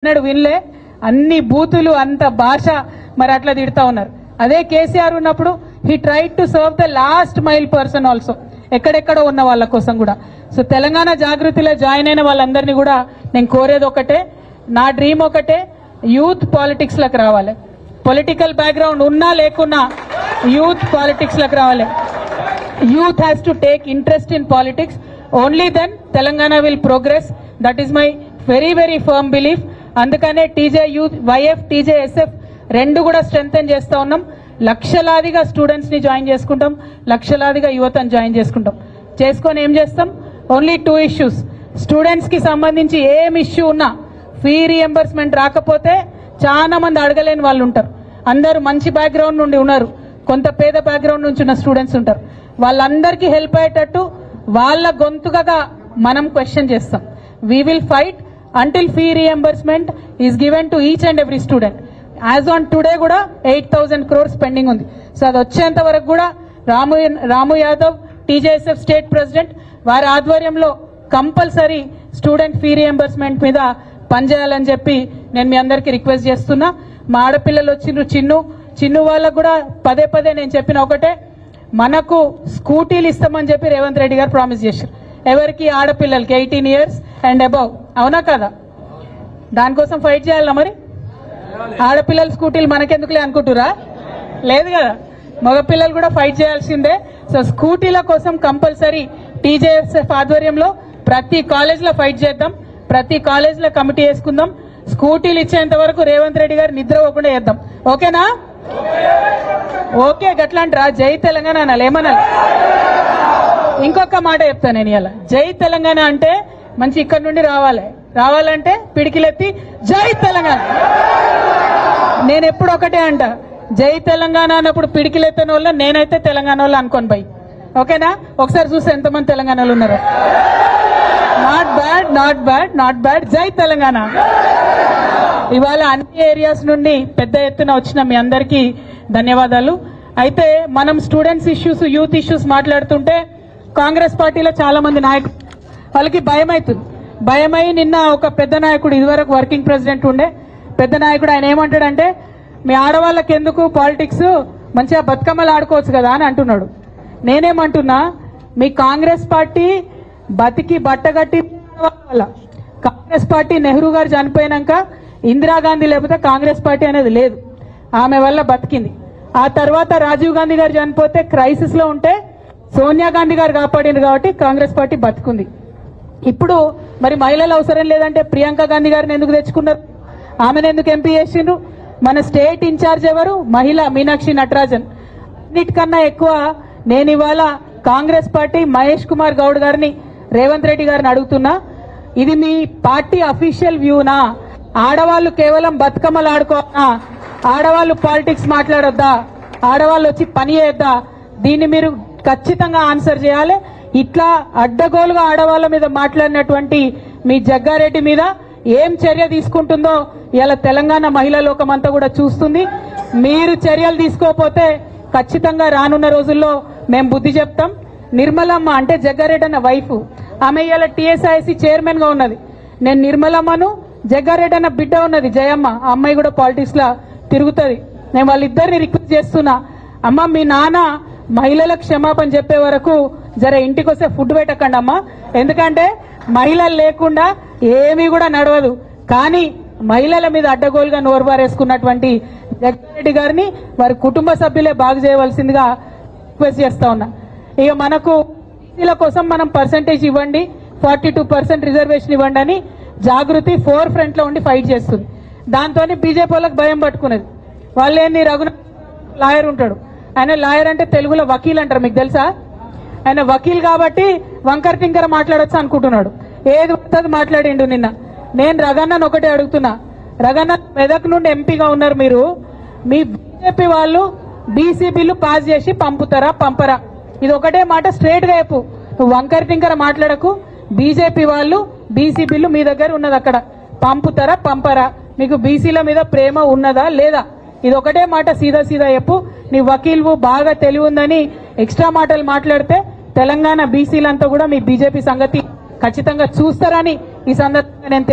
అన్నాడు వినలే, అన్ని బూతులు అంత భాష మరి అట్లా తిడతా ఉన్నారు. అదే కేసీఆర్ ఉన్నప్పుడు he tried to serve the last mile person also, ఎక్కడెక్కడో ఉన్న వాళ్ళ కోసం కూడా. సో తెలంగాణ జాగృతిలో జాయిన్ అయిన వాళ్ళందరినీ కూడా నేను కోరేది ఒకటే, నా డ్రీమ్ ఒకటే, యూత్ పాలిటిక్స్ లకు రావాలి. పొలిటికల్ బ్యాక్గ్రౌండ్ ఉన్నా లేకున్నా యూత్ పాలిటిక్స్ లకు రావాలి. Youth has to take interest in politics, only then Telangana will progress. That is my very very firm belief. అందుకనే TJ youth, YF, TJ SF రెండు కూడా స్ట్రెంగ్తెన్ చేస్తా ఉన్నాం. లక్షలాదిగా స్టూడెంట్స్ ని జాయిన్ చేసుకుంటాం, లక్షలాదిగా యువతను జాయిన్ చేసుకుంటాం. చేసుకొని ఏం చేస్తాం? Only 2 issues. స్టూడెంట్స్ కి సంబంధించి ఏం ఇష్యూ ఉన్నా, ఫీ రీఎంబర్స్మెంట్ రాకపోతే చాలా మంది అడగలేని వాళ్ళు ఉంటారు. అందరూ మంచి బ్యాక్గ్రౌండ్ నుండి ఉన్నారు, కొంత పేద బ్యాక్గ్రౌండ్ నుంచి ఉన్న స్టూడెంట్స్ ఉంటారు. వాళ్ళందరికీ హెల్ప్ అయ్యేటట్టు వాళ్ళ గొంతుగా మనం క్వశ్చన్ చేస్తాం. We will fight until fee reimbursement is given to each and every student. As on today కూడా 8,000 crores pending ఉంది. సో అది వచ్చేంత వరకు కూడా రాము యాదవ్, టీజేఎస్ఎఫ్ స్టేట్ ప్రెసిడెంట్, వారి ఆధ్వర్యంలో కంపల్సరీ స్టూడెంట్ ఫీ రియంబర్స్మెంట్ మీద పనిచేయాలని చెప్పి నేను మీ అందరికీ రిక్వెస్ట్ చేస్తున్నా. మా ఆడపిల్లలు వచ్చిండ్రు, చిన్ను వాళ్ళకు కూడా పదే పదే నేను చెప్పిన ఒకటే, మనకు స్కూటీలు ఇస్తామని చెప్పి రేవంత్ రెడ్డి గారు ప్రామిస్ చేశారు. ఎవరికి? ఆడపిల్లలకి 18 years అండ్ అబౌవ్. అవునా కదా? దానికోసం ఫైట్ చేయాలా మరి? ఆడపిల్లల స్కూటీలు మనకెందుకులే అనుకుంటురా? లేదు కదా, మగపిల్లలు కూడా ఫైట్ చేయాల్సిందే. సో స్కూటీల కోసం కంపల్సరీ టీజేఎస్ఎఫ్ ఆధ్వర్యంలో ప్రతి కాలేజ్ లో ఫైట్ చేద్దాం, ప్రతి కాలేజ్ లో కమిటీ వేసుకుందాం. స్కూటీలు ఇచ్చేంత వరకు రేవంత్ రెడ్డి గారు నిద్ర పోకుండా చేద్దాం. ఓకేనా? ఓకే, గట్లాంటిరా? జై తెలంగాణ అనాలి, ఏమనాలి? ఇంకొక మాట చెప్తాను నేను ఇలా. జై తెలంగాణ అంటే మంచి ఇక్కడ నుండి రావాలంటే పిడికిలెత్తి జై తెలంగాణ. నేను ఎప్పుడు ఒకటే అంట, జై తెలంగాణ అన్నప్పుడు పిడికిలెత్తని వాళ్ళ నేనైతే తెలంగాణ వాళ్ళు అనుకోను బై. ఓకేనా? ఒకసారి చూస్తే ఎంతమంది తెలంగాణలో ఉన్నారు. Not bad, not bad, not bad. జై తెలంగాణ. ఇవాళ అన్ని ఏరియాస్ నుండి పెద్ద ఎత్తున వచ్చిన మీ అందరికీ ధన్యవాదాలు. అయితే మనం స్టూడెంట్స్ ఇష్యూస్, యూత్ ఇష్యూస్ మాట్లాడుతుంటే కాంగ్రెస్ పార్టీలో చాలా మంది నాయకులు వాళ్ళకి భయం అవుతుంది. భయమై నిన్న ఒక పెద్ద నాయకుడు, ఇదివరకు వర్కింగ్ ప్రెసిడెంట్ ఉండే పెద్ద నాయకుడు, ఆయన ఏమంటాడంటే, మీ ఆడవాళ్ళకి ఎందుకు పాలిటిక్స్, మంచిగా బతుకమ్మలు ఆడుకోవచ్చు కదా అని అంటున్నాడు. నేనేమంటున్నా, మీ కాంగ్రెస్ పార్టీ బతికి బట్టగట్టి వల్ల, కాంగ్రెస్ పార్టీ నెహ్రూ గారు చనిపోయినాక ఇందిరాగాంధీ లేకపోతే కాంగ్రెస్ పార్టీ అనేది లేదు, ఆమె వల్ల బతికింది. ఆ తర్వాత రాజీవ్ గాంధీ గారు చనిపోతే క్రైసిస్ లో ఉంటే సోనియా గాంధీ గారు కాపాడింది కాబట్టి కాంగ్రెస్ పార్టీ బతుకుంది. ఇప్పుడు మరి మహిళలు అవసరం లేదంటే ప్రియాంక గాంధీ గారిని ఎందుకు తెచ్చుకున్నారు? ఆమెను ఎందుకు ఎంపీ చేసిండ్రు? మన స్టేట్ ఇన్ఛార్జ్ ఎవరు? మహిళ మీనాక్షి నటరాజన్. అన్నిటికన్నా ఎక్కువ నేను ఇవాళ కాంగ్రెస్ పార్టీ మహేష్ కుమార్ గౌడ్ గారిని, రేవంత్ రెడ్డి గారిని అడుగుతున్నా, ఇది మీ పార్టీ అఫీషియల్ వ్యూనా? ఆడవాళ్లు కేవలం బతుకమ్మలు ఆడుకోవాలా? ఆడవాళ్లు పాలిటిక్స్ మాట్లాడొద్దా? ఆడవాళ్ళు వచ్చి పని చేయొద్దా? దీన్ని మీరు ఖచ్చితంగా ఆన్సర్ చేయాలి. ఇట్లా అడ్డగోలుగా ఆడవాళ్ళ మీద మాట్లాడినటువంటి మీ జగ్గారెడ్డి మీద ఏం చర్య తీసుకుంటుందో ఇలా తెలంగాణ మహిళా లోకం అంతా కూడా చూస్తుంది. మీరు చర్యలు తీసుకోకపోతే ఖచ్చితంగా రానున్న రోజుల్లో మేము బుద్ధి చెప్తాం. నిర్మలమ్మ అంటే జగ్గారెడ్డి అన్న వైఫ్, ఆమె ఇలా టీఎస్ఐసి చైర్మన్ గా ఉన్నది. నేను నిర్మలమ్మను, జగ్గారెడ్డి అన్న బిడ్డ ఉన్నది జయమ్మ, ఆ అమ్మాయి కూడా పాలిటిక్స్ లా తిరుగుతుంది. నేను వాళ్ళిద్దరిని రిక్వెస్ట్ చేస్తున్నా, అమ్మ మీ నాన్న మహిళలకు క్షమాపణ చెప్పే వరకు జర ఇంటికి వస్తే ఫుడ్ పెట్టకండి అమ్మా, ఎందుకంటే మహిళలు లేకుండా ఏమీ కూడా నడవదు. కానీ మహిళల మీద అడ్డగోలుగా నోరు బారేసుకున్నటువంటి జగ్గారెడ్డి గారిని వారి కుటుంబ సభ్యులే బాగు చేయవలసిందిగా రిక్వెస్ట్ చేస్తా ఉన్నా. ఇక మనకు బీసీల కోసం మనం పర్సంటేజ్ ఇవ్వండి, 42% రిజర్వేషన్ ఇవ్వండి అని జాగృతి 4 ఫ్రంట్ లో ఉండి ఫైట్ చేస్తుంది. దాంతో బీజేపీ వాళ్ళకి భయం పట్టుకున్నది. వాళ్ళేంది, రఘునాథ్ లాయర్ ఉంటాడు, ఆయన లాయర్ అంటే తెలుగులో వకీల్ అంటారు, మీకు తెలుసా? ఆయన వకీల్ కాబట్టి వంకర టింకర మాట్లాడొచ్చు అనుకుంటున్నాడు. ఏది వస్తుంది మాట్లాడిండు నిన్న. నేను రఘన్నను ఒకటే అడుగుతున్నా, రఘన్న మెదక్ నుండి ఎంపీగా ఉన్నారు మీరు, మీ బీజేపీ వాళ్ళు బీసీ బిల్లు పాస్ చేసి పంపుతారా పంపరా? ఇది ఒకటే మాట స్ట్రేట్ గా చెప్పు. నువ్వు వంకర టింకర మాట్లాడకు. బీజేపీ వాళ్ళు బీసీ బిల్లు మీ దగ్గర ఉన్నది, అక్కడ పంపుతారా పంపరా? మీకు బీసీల మీద ప్రేమ ఉన్నదా లేదా? ఇది ఒకటే మాట సీదా చెప్పు. నీ వకీల్వు బాగా తెలివి ఉందని ఎక్స్ట్రా మాటలు మాట్లాడితే తెలంగాణ బీసీలంతా కూడా మీ బీజేపీ సంగతి ఖచ్చితంగా చూస్తారని ఈ సందర్భంగా నేను